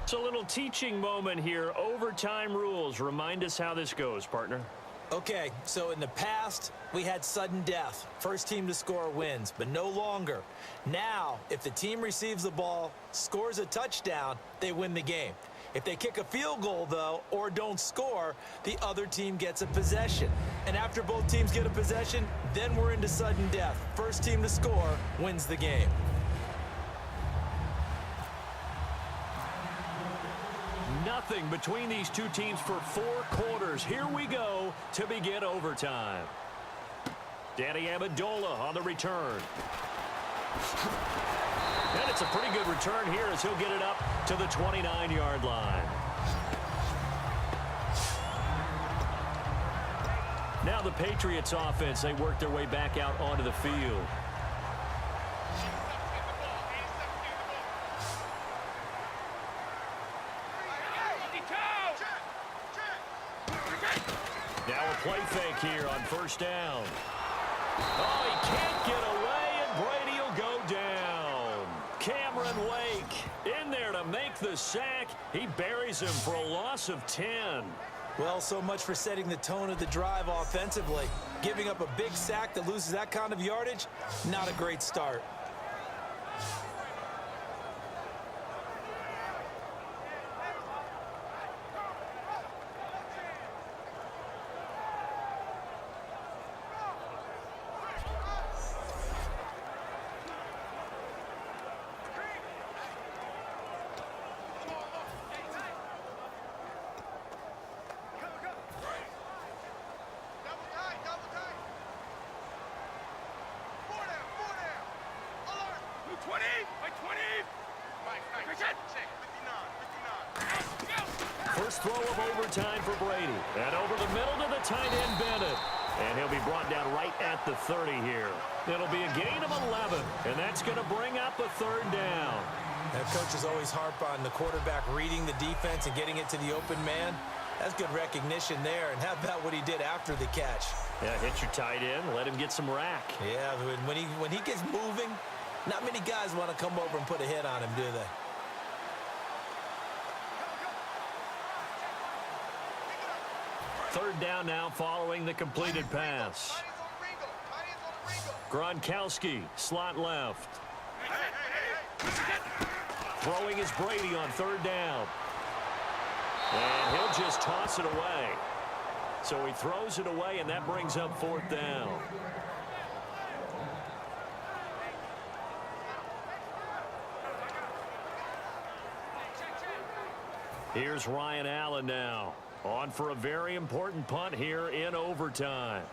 It's a little teaching moment here. Overtime rules. Remind us how this goes, partner. Okay, so in the past, we had sudden death. First team to score wins, but no longer. Now, if the team receives the ball, scores a touchdown, they win the game. If they kick a field goal, though, or don't score, the other team gets a possession. And after both teams get a possession, then we're into sudden death. First team to score wins the game. Nothing between these two teams for 4 quarters. Here we go to begin overtime. Danny Amendola on the return. And it's a pretty good return here as he'll get it up to the 29-yard line. Now the Patriots offense, they work their way back out onto the field. Now a play fake here on first down. Oh, he can't get away, and Brady will go down. Cameron Wake in there to make the sack. He buries him for a loss of 10. Well, so much for setting the tone of the drive offensively. Giving up a big sack that loses that kind of yardage, not a great start. First throw of overtime for Brady. And over the middle to the tight end, Bennett. And he'll be brought down right at the 30 here. It'll be a gain of 11, and that's going to bring up a third down. That coaches always harp on the quarterback reading the defense and getting it to the open man. That's good recognition there. And how about what he did after the catch? Yeah, hit your tight end, let him get some rack. Yeah, when he gets moving, not many guys want to come over and put a hit on him, do they? Third down now following the completed pass. Gronkowski, slot left. Throwing is Brady on third down. And he'll just toss it away. So he throws it away, and that brings up fourth down. Here's Ryan Allen now. On for a very important punt here in overtime.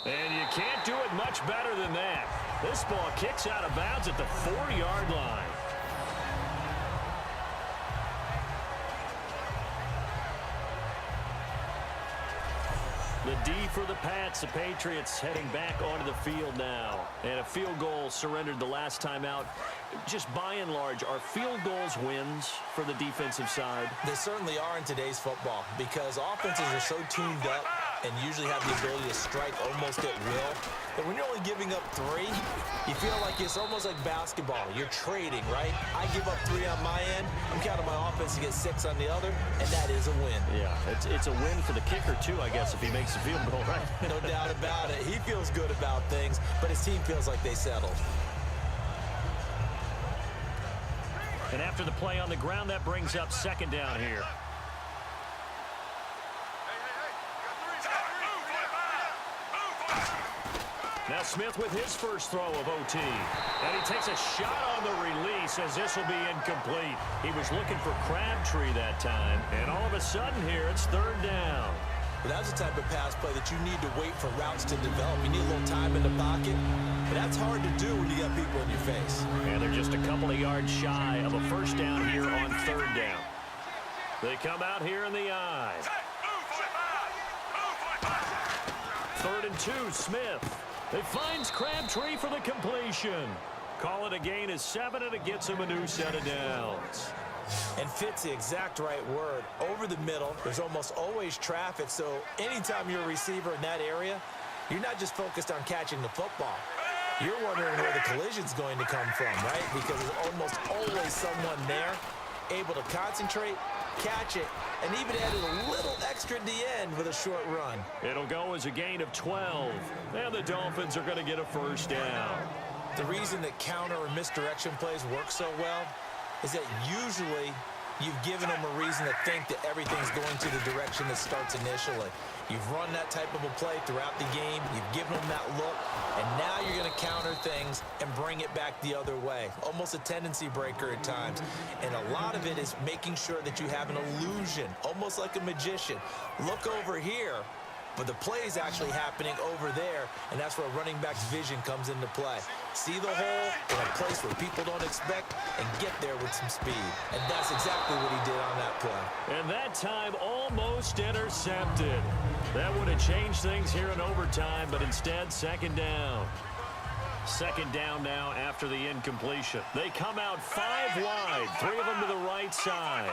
And you can't do it much better than that. This ball kicks out of bounds at the 4-yard line. The D for the Pats. The Patriots heading back onto the field now. And a field goal surrendered the last time out. Just by and large, are field goals wins for the defensive side? They certainly are in today's football because offenses are so tuned up and usually have the ability to strike almost at will that when you're only giving up 3, you feel like it's almost like basketball. You're trading, right? I give up 3 on my end. I'm counting my offense to get 6 on the other, and that is a win. Yeah, it's a win for the kicker, too, I guess, if he makes the field goal, right? No doubt about it. He feels good about things, but his team feels like they settled. And after the play on the ground, that brings up second down here. Now Smith with his first throw of OT. And he takes a shot on the release as this will be incomplete. He was looking for Crabtree that time. And all of a sudden here, it's third down. But that's the type of pass play that you need to wait for routes to develop. You need a little time in the pocket. But that's hard to do when you got people in your face. And they're just a couple of yards shy of a first down here on third down. They come out here in the I. 3rd and 2, Smith. It finds Crabtree for the completion. Call it a gain of 7, and it gets him a new set of downs. And fit's the exact right word. Over the middle, there's almost always traffic, so anytime you're a receiver in that area, you're not just focused on catching the football. You're wondering where the collision's going to come from, right? Because there's almost always someone there able to concentrate, catch it, and even added a little extra at the end with a short run. It'll go as a gain of 12, and the Dolphins are going to get a first down. The reason that counter or misdirection plays work so well is that usually you've given them a reason to think that everything's going to the direction that starts initially. You've run that type of a play throughout the game. You've given them that look. And now you're going to counter things and bring it back the other way. Almost a tendency breaker at times. And a lot of it is making sure that you have an illusion, almost like a magician. Look over here, but the play is actually happening over there, and that's where running back's vision comes into play. See the hole in a place where people don't expect and get there with some speed. And that's exactly what he did on that play. And that time almost intercepted. That would have changed things here in overtime, but instead, second down. Second down now after the incompletion. They come out 5 wide, 3 of them to the right side.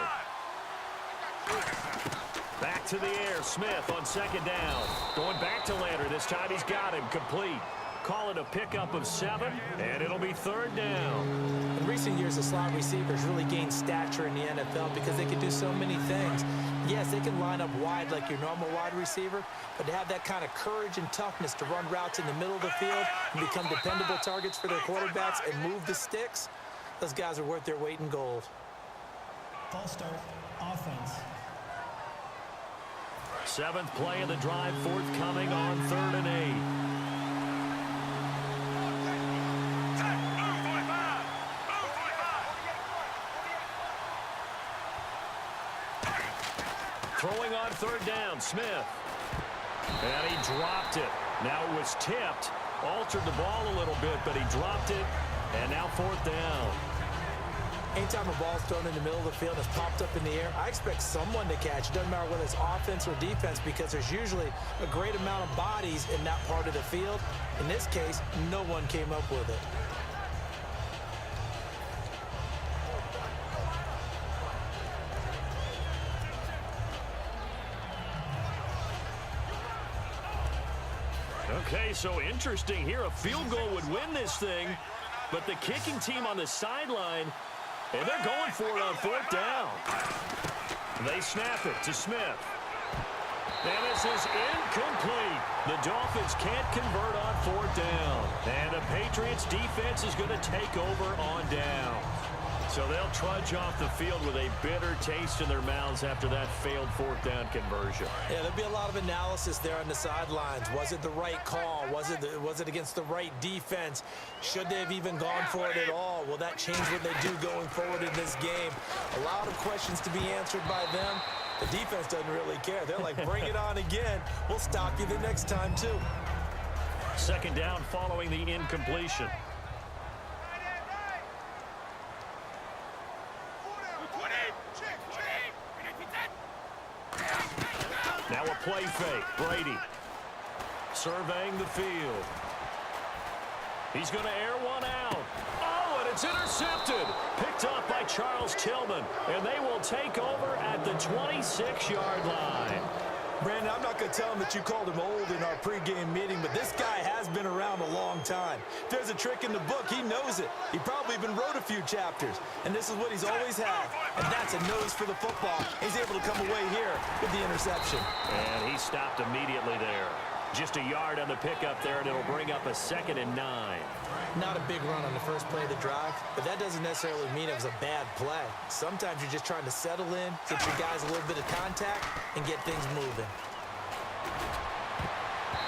Back to the air, Smith on second down. Going back to Lander. This time he's got him complete. Call it a pickup of 7, and it'll be third down. In recent years, the slot receivers really gained stature in the NFL because they can do so many things. Yes, they can line up wide like your normal wide receiver, but to have that kind of courage and toughness to run routes in the middle of the field and become dependable targets for their quarterbacks and move the sticks, those guys are worth their weight in gold. False start, offense. 7th play of the drive, forthcoming on 3rd and 8. Throwing on 3rd down, Smith. And he dropped it. Now it was tipped. Altered the ball a little bit, but he dropped it. And now 4th down. Anytime a ball's thrown in the middle of the field and it's popped up in the air, I expect someone to catch. It doesn't matter whether it's offense or defense because there's usually a great amount of bodies in that part of the field. In this case, no one came up with it. Okay, so interesting here. A field goal would win this thing, but the kicking team on the sideline, and they're going for it on 4th down. They snap it to Smith. And this is incomplete. The Dolphins can't convert on 4th down. And the Patriots defense is going to take over on down. So they'll trudge off the field with a bitter taste in their mouths after that failed 4th down conversion. Yeah, there'll be a lot of analysis there on the sidelines. Was it the right call? Was it against the right defense? Should they have even gone for it at all? Will that change what they do going forward in this game? A lot of questions to be answered by them. The defense doesn't really care. They're like, bring it on again. We'll stop you the next time, too. Second down following the incompletion. Now a play fake. Brady surveying the field. He's going to air one out. Oh, and it's intercepted. Picked up by Charles Tillman. And they will take over at the 26-yard line. Brandon, I'm not going to tell him that you called him old in our pregame meeting, but this guy has been around a long time. If there's a trick in the book, he knows it. He probably even wrote a few chapters, and this is what he's always had, and that's a nose for the football. He's able to come away here with the interception. And he stopped immediately there. Just a yard on the pickup there, and it'll bring up a 2nd and 9. Not a big run on the first play of the drive, but that doesn't necessarily mean it was a bad play. Sometimes you're just trying to settle in, get your guys a little bit of contact, and get things moving.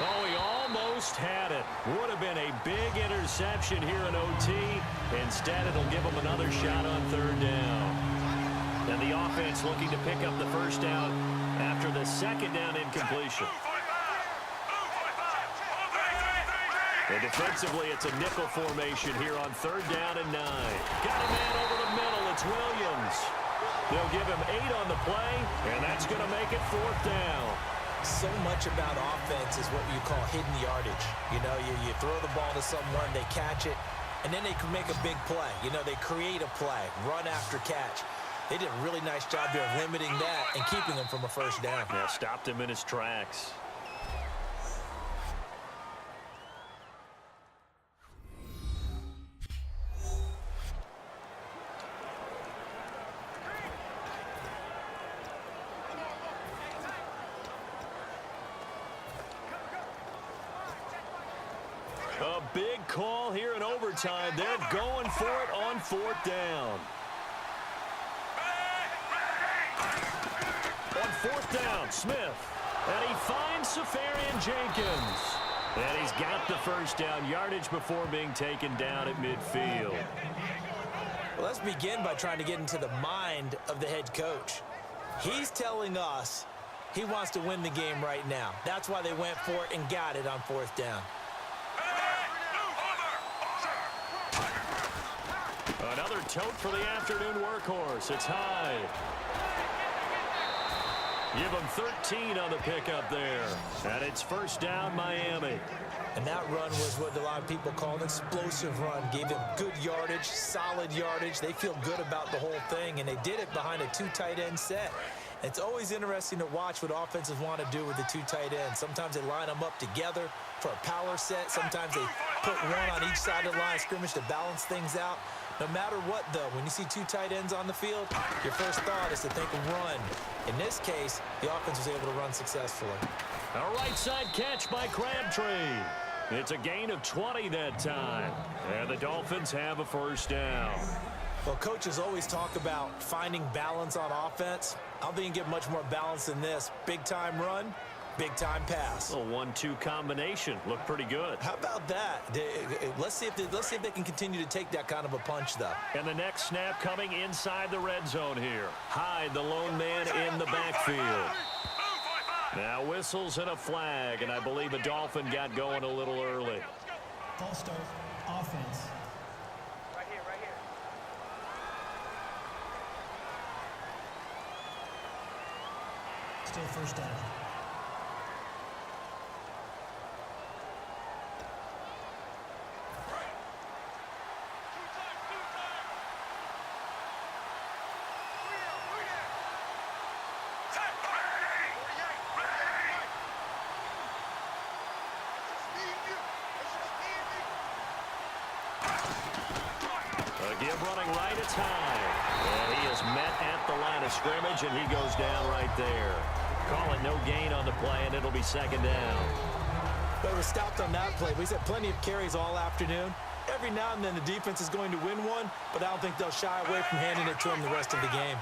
Oh, he almost had it. Would have been a big interception here in OT. Instead, it'll give him another shot on 3rd down. And the offense looking to pick up the first down after the 2nd down incompletion. And defensively, it's a nickel formation here on 3rd down and 9. Got a man over the middle. It's Williams. They'll give him 8 on the play, and that's going to make it 4th down. So much about offense is what you call hidden yardage. You know, you throw the ball to someone, they catch it, and then they can make a big play. You know, they create a play, run after catch. They did a really nice job there of limiting that and keeping him from a first down. Yeah, stopped him in his tracks. A big call here in overtime. They're going for it on fourth down. On fourth down, Smith. And he finds Safarian Jenkins. And he's got the first down yardage before being taken down at midfield. Well, let's begin by trying to get into the mind of the head coach. He's telling us he wants to win the game right now. That's why they went for it and got it on fourth down. Another tote for the afternoon workhorse. It's Hyde. Give him 13 on the pickup there. And it's first down, Miami. And that run was what a lot of people call an explosive run. Gave them good yardage, solid yardage. They feel good about the whole thing, and they did it behind a two tight end set. It's always interesting to watch what offenses want to do with the two tight ends. Sometimes they line them up together for a power set. Sometimes they put one on each side of the line of scrimmage to balance things out. No matter what, though, when you see two tight ends on the field, your first thought is to think of run. In this case, the offense was able to run successfully. A right side catch by Crabtree. It's a gain of 20 that time. And the Dolphins have a first down. Well, coaches always talk about finding balance on offense. I don't think you can get much more balance than this. Big-time run, big-time pass. A 1-2 combination. Looked pretty good. How about that? Let's see if they can continue to take that kind of a punch, though. And the next snap coming inside the red zone here. Hyde, the lone man in the backfield. Now whistles and a flag, and I believe a Dolphin got going a little early. False start, offense. Right here. Still first down. Again running right, it's Hyde. And he is met at the line of scrimmage, and he goes down right there. Call it no gain on the play, and it'll be second down. But it was stopped on that play. We've had plenty of carries all afternoon. Every now and then the defense is going to win one, but I don't think they'll shy away from handing it to him the rest of the game.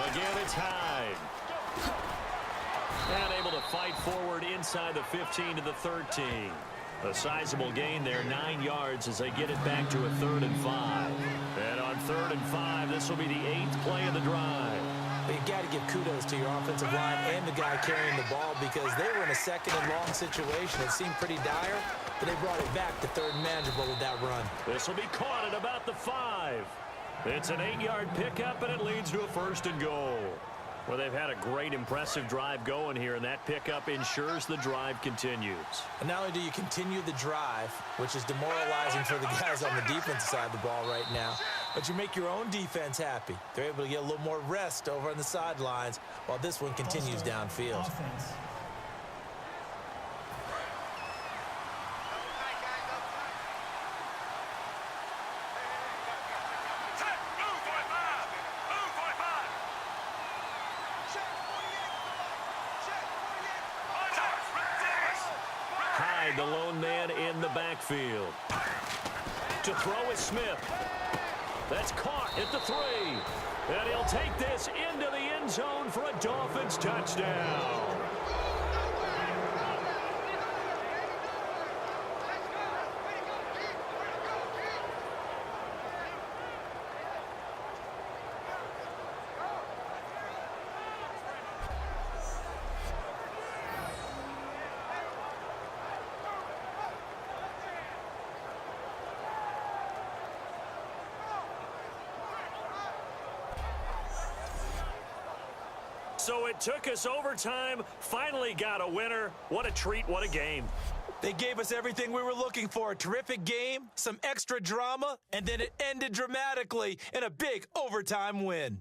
Again, it's Hyde. And able to fight forward inside the 15 to the 13. A sizable gain there, 9 yards as they get it back to a 3rd and 5. And on 3rd and 5, this will be the 8th play of the drive. But you've got to give kudos to your offensive line and the guy carrying the ball because they were in a second and long situation. It seemed pretty dire, but they brought it back to 3rd and manageable with that run. This will be caught at about the 5. It's an 8-yard pickup, and it leads to a 1st and goal. Well, they've had a great, impressive drive going here, and that pickup ensures the drive continues. And not only do you continue the drive, which is demoralizing for the guys on the defensive side of the ball right now, but you make your own defense happy. They're able to get a little more rest over on the sidelines while this one continues downfield. Offense. The lone man in the backfield. To throw is Smith. That's caught at the 3. And he'll take this into the end zone for a Dolphins touchdown. So it took us overtime, finally got a winner. What a treat, what a game. They gave us everything we were looking for. A terrific game, some extra drama, and then it ended dramatically in a big overtime win.